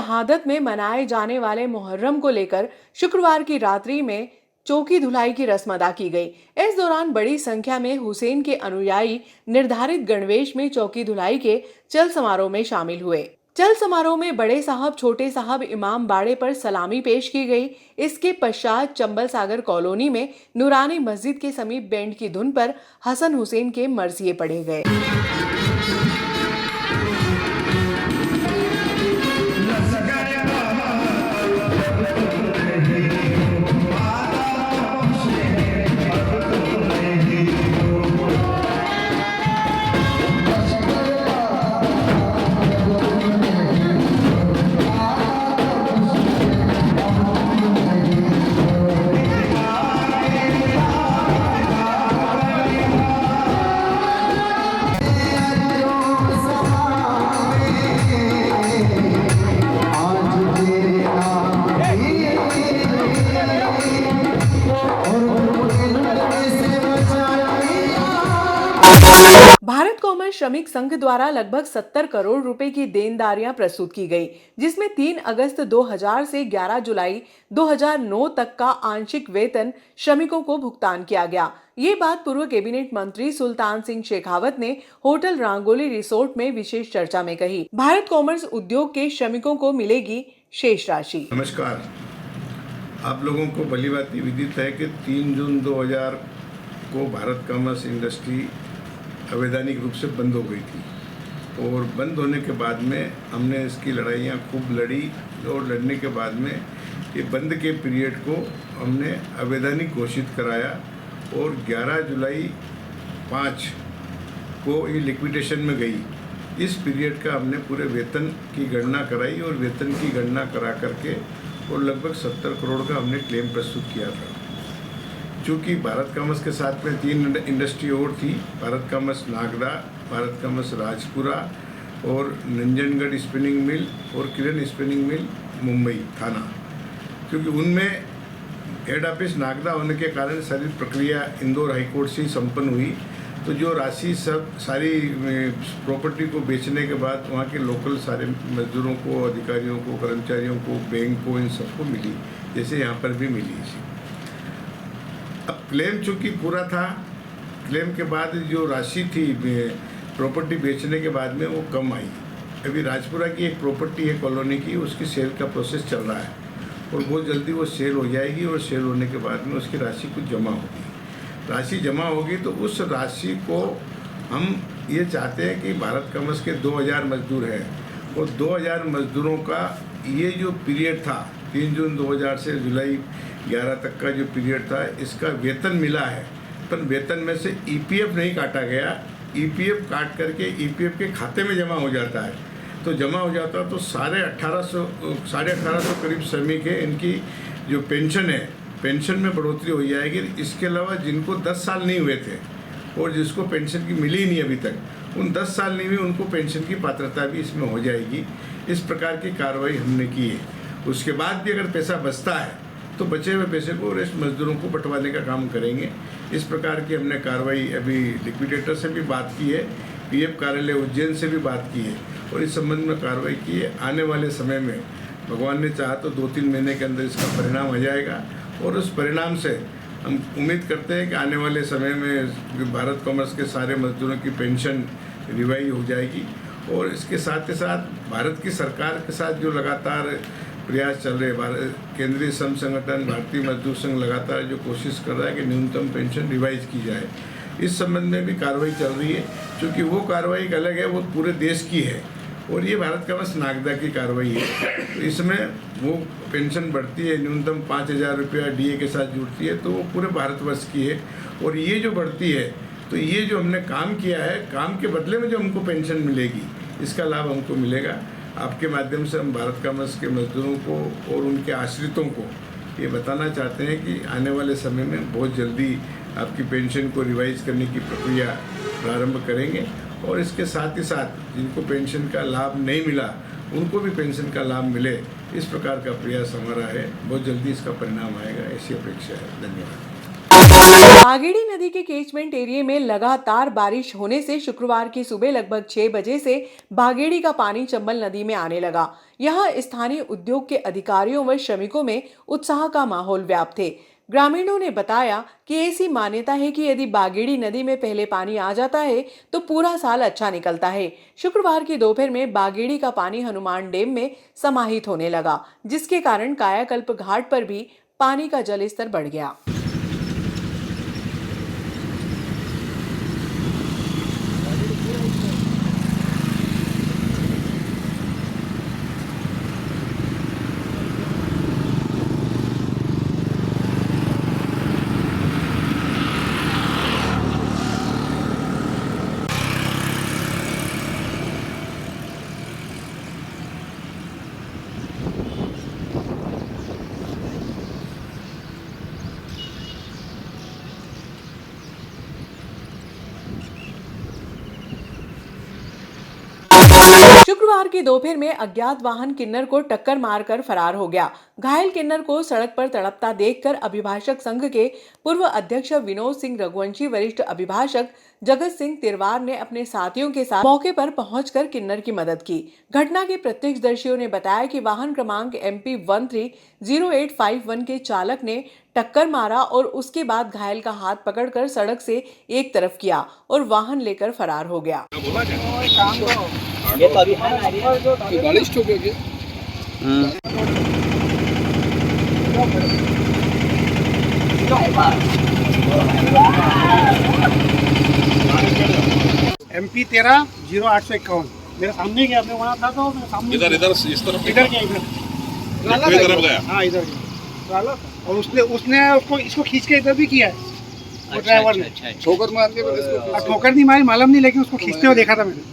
शहादत में मनाए जाने वाले मुहर्रम को लेकर शुक्रवार की रात्रि में चौकी धुलाई की रस्म अदा की गई। इस दौरान बड़ी संख्या में हुसैन के अनुयायी निर्धारित गणवेश में चौकी धुलाई के चल समारोह में शामिल हुए। चल समारोह में बड़े साहब छोटे साहब इमाम बाड़े पर सलामी पेश की गई। इसके पश्चात चंबल सागर कॉलोनी में नूरानी मस्जिद के समीप बैंड की धुन पर हसन हुसैन के मर्सिये पढ़े गए। भारत कॉमर्स श्रमिक संघ द्वारा लगभग 70 करोड़ रुपए की देनदारियां प्रस्तुत की गई, जिसमें 3 अगस्त 2000 से 11 जुलाई 2009 तक का आंशिक वेतन श्रमिकों को भुगतान किया गया। ये बात पूर्व कैबिनेट मंत्री सुल्तान सिंह शेखावत ने होटल रांगोली रिसोर्ट में विशेष चर्चा में कही। भारत कॉमर्स उद्योग के श्रमिकों को मिलेगी शेष राशि। नमस्कार, आप लोगों को भली भांति विदित है कि 3 जून 2000 को भारत कॉमर्स इंडस्ट्री अवैधानिक रूप से बंद हो गई थी और बंद होने के बाद में हमने इसकी लड़ाइयाँ खूब लड़ी और लड़ने के बाद में ये बंद के पीरियड को हमने अवैधानिक घोषित कराया और 11 जुलाई 5 को ये लिक्विडेशन में गई। इस पीरियड का हमने पूरे वेतन की गणना कराई और वेतन की गणना करा करके और लगभग 70 करोड़ का हमने क्लेम प्रस्तुत किया था। चूँकि भारत कॉमर्स के साथ में 3 इंडस्ट्री और थी, भारत कॉमर्स नागदा, भारत कॉमर्स राजपुरा और नंजनगढ़ स्पिनिंग मिल और किरण स्पिनिंग मिल मुंबई थाना, क्योंकि उनमें हेड ऑफिस नागदा होने के कारण सारी प्रक्रिया इंदौर हाईकोर्ट से संपन्न हुई। तो जो राशि सब सारी प्रॉपर्टी को बेचने के बाद वहाँ के लोकल सारे मजदूरों को, अधिकारियों को, कर्मचारियों को, बैंक को, इन सबको मिली, जैसे यहाँ पर भी मिली। अब क्लेम चूँकि पूरा था, क्लेम के बाद जो राशि थी प्रॉपर्टी बेचने के बाद में वो कम आई। अभी राजपुरा की एक प्रॉपर्टी है कॉलोनी की, उसकी सेल का प्रोसेस चल रहा है और बहुत जल्दी वो सेल हो जाएगी और सेल होने के बाद में उसकी राशि कुछ जमा होगी। राशि जमा होगी तो उस राशि को हम ये चाहते हैं कि भारत कॉमर्स के 2000 मजदूर हैं और 2000 मजदूरों का ये जो पीरियड था 3 जून 2000 से जुलाई 11 तक का जो पीरियड था, इसका वेतन मिला है, पर वेतन में से ईपीएफ नहीं काटा गया। ईपीएफ काट करके ईपीएफ के खाते में जमा हो जाता है, तो जमा हो जाता तो साढ़े 1800 करीब श्रमिक है, इनकी जो पेंशन है, पेंशन में बढ़ोतरी हो जाएगी। इसके अलावा जिनको 10 साल नहीं हुए थे और जिसको पेंशन की मिली नहीं अभी तक, उन 10 साल नहीं हुई उनको पेंशन की पात्रता भी इसमें हो जाएगी। इस प्रकार की कार्रवाई हमने की है। उसके बाद भी अगर पैसा बचता है तो बचे हुए पैसे को रेस्ट मजदूरों को बंटवाने का काम करेंगे। इस प्रकार की हमने कार्रवाई अभी लिक्विडेटर से भी बात की है, पीएफ कार्यालय उज्जैन से भी बात की है और इस संबंध में कार्रवाई की है। आने वाले समय में भगवान ने चाहा तो 2-3 महीने के अंदर इसका परिणाम आ जाएगा और उस परिणाम से हम उम्मीद करते हैं कि आने वाले समय में भारत कॉमर्स के सारे मजदूरों की पेंशन रिवाइव हो जाएगी। और इसके साथ ही साथ भारत की सरकार के साथ जो लगातार प्रयास चल रहे, भारत केंद्रीय श्रम संगठन भारतीय मजदूर संघ लगातार जो कोशिश कर रहा है कि न्यूनतम पेंशन रिवाइज की जाए, इस संबंध में भी कार्रवाई चल रही है। क्योंकि वो कार्रवाई अलग है, वो पूरे देश की है और ये भारत कॉमर्स नागदा की कार्रवाई है। तो इसमें वो पेंशन बढ़ती है, न्यूनतम 5000 रुपया डीए के साथ जुड़ती है, तो वो पूरे भारतवर्ष की है। और ये जो बढ़ती है, तो ये जो हमने काम किया है, काम के बदले में जो हमको पेंशन मिलेगी, इसका लाभ हमको मिलेगा। आपके माध्यम से हम भारत कॉमर्स के मजदूरों को और उनके आश्रितों को ये बताना चाहते हैं कि आने वाले समय में बहुत जल्दी आपकी पेंशन को रिवाइज करने की प्रक्रिया प्रारंभ करेंगे और इसके साथ ही साथ जिनको पेंशन का लाभ नहीं मिला उनको भी पेंशन का लाभ मिले, इस प्रकार का प्रयास हमारा है। बहुत जल्दी इसका परिणाम आएगा, ऐसी अपेक्षा है। धन्यवाद। भागेड़ी नदी के कैचमेंट एरिया में लगातार बारिश होने से शुक्रवार की सुबह लगभग 6 बजे से भागेड़ी का पानी चंबल नदी में आने लगा। यहां स्थानीय उद्योग के अधिकारियों व श्रमिकों में उत्साह का माहौल व्याप्त थे। ग्रामीणों ने बताया कि ऐसी मान्यता है कि यदि भागेड़ी नदी में पहले पानी आ जाता है तो पूरा साल अच्छा निकलता है। शुक्रवार की दोपहर में भागेड़ी का पानी हनुमान डैम में समाहित होने लगा, जिसके कारण कायाकल्प घाट पर भी पानी का जलस्तर बढ़ गया। शुक्रवार की दोपहर में अज्ञात वाहन किन्नर को टक्कर मारकर फरार हो गया। घायल किन्नर को सड़क पर तड़पता देखकर अभिभाषक संघ के पूर्व अध्यक्ष विनोद सिंह रघुवंशी, वरिष्ठ अभिभाषक जगत सिंह तिरवार ने अपने साथियों के साथ मौके पर पहुंचकर किन्नर की मदद की। घटना के प्रत्यक्षदर्शियों ने बताया कि वाहन क्रमांक MP 130851 के चालक ने टक्कर मारा और उसके बाद घायल का हाथ पकड़कर सड़क से एक तरफ किया और वाहन लेकर फरार हो गया। ये तो अभी है ना, बारिश हो गई। MP 130851 मेरे सामने गया, अपने वहाँ था तो मेरे सामने इधर इस तरफ इधर गया, इधर तरफ गया। हाँ इधर गया और उसने उसको इसको खींच के इधर भी किया है वो ड्राइवर ने। ठोकर मार के ठोकर नहीं मारी मालूम नहीं, लेकिन उसको खींचते हुए देखा था मैंने।